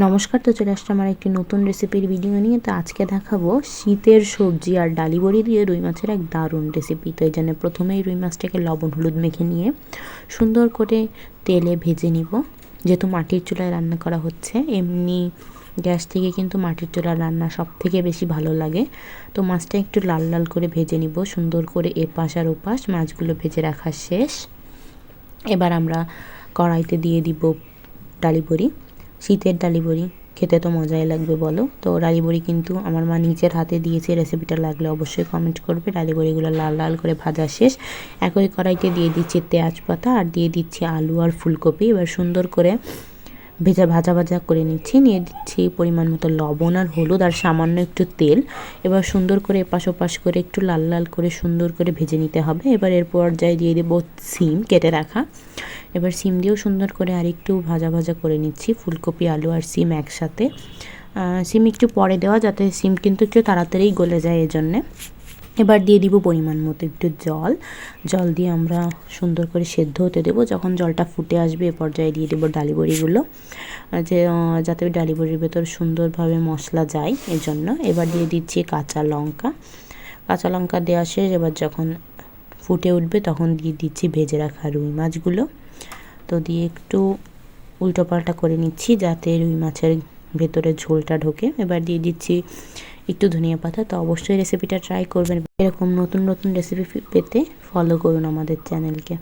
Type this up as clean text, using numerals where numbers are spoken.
নমস্কার, তো চলে আসছে আমার একটি নতুন রেসিপির ভিডিও নিয়ে। তো আজকে দেখাবো শীতের সবজি আর ডালি বড়ি দিয়ে রুই মাছের এক দারুণ রেসিপি। তো এই জন্য প্রথমেই রুই মাছটাকে লবণ হলুদ মেখে নিয়ে সুন্দর করে তেলে ভেজে নিব। যেহেতু মাটির চুলায় রান্না করা হচ্ছে, এমনি গ্যাস থেকে কিন্তু মাটির চুলার রান্না সব থেকে বেশি ভালো লাগে। তো মাছটা একটু লাল লাল করে ভেজে নিব সুন্দর করে, এপাশ আর ওপাশ মাছগুলো ভেজে রাখা শেষ। এবার আমরা কড়াইতে দিয়ে দিব ডালি বড়ি। শীতের ডালি বড়ি খেতে তো মজাই লাগবে বলো। তো ডালি বড়ি কিন্তু আমার মা নিজের হাতে দিয়েছে। রেসিপিটা লাগলে অবশ্যই কমেন্ট করবে। ডালি বড়িগুলো লাল লাল করে ভাজা শেষ। একই কড়াইতে দিয়ে দিচ্ছি তেজপাতা আর দিয়ে দিচ্ছি আলু আর ফুলকপি। এবার সুন্দর করে ভাজা ভাজা করে নিচ্ছি। নিয়ে দিচ্ছি পরিমাণ মতো লবণ আর হলুদ আর সামান্য একটু তেল। এবার সুন্দর করে এপাশ ওপাশ করে একটু লাল লাল করে সুন্দর করে ভেজে নিতে হবে। এবার এর পর্যায়ে দিয়ে দেবো সিম কেটে রাখা। এবার সিম দিয়েও সুন্দর করে আর একটু ভাজা ভাজা করে নিচ্ছি, ফুলকপি আলু আর সিম একসাথে। সিম একটু পরে দেওয়া, যাতে সিম কিন্তু একটু তাড়াতাড়ি গলে যায় এজন্যে। এবার দিয়ে দিব পরিমাণ মতো একটু জল দিয়ে আমরা সুন্দর করে সেদ্ধ হতে দেবো। যখন জলটা ফুটে আসবে এ পর্যায়ে দিয়ে দেবো ডালি বড়িগুলো, যাতে ডালি বড়ির ভেতর সুন্দরভাবে মশলা যায় এজন্য। এবার দিয়ে দিচ্ছি কাঁচা লঙ্কা দেওয়া শেষ। এবার যখন ফুটে উঠবে তখন দিয়ে দিচ্ছি ভেজে রাখা রুই মাছগুলো। তো দিয়ে একটু উল্টো পাল্টা করে নিচ্ছি যাতে রুই মাছের ভেতরে ঝোলটা ঢোকে। এবার দিয়ে দিচ্ছি একটু ধনিয়া পাতা। তো অবশ্যই রেসিপিটা ট্রাই করবেন। এরকম নতুন নতুন রেসিপি পেতে ফলো করুন আমাদের চ্যানেলকে।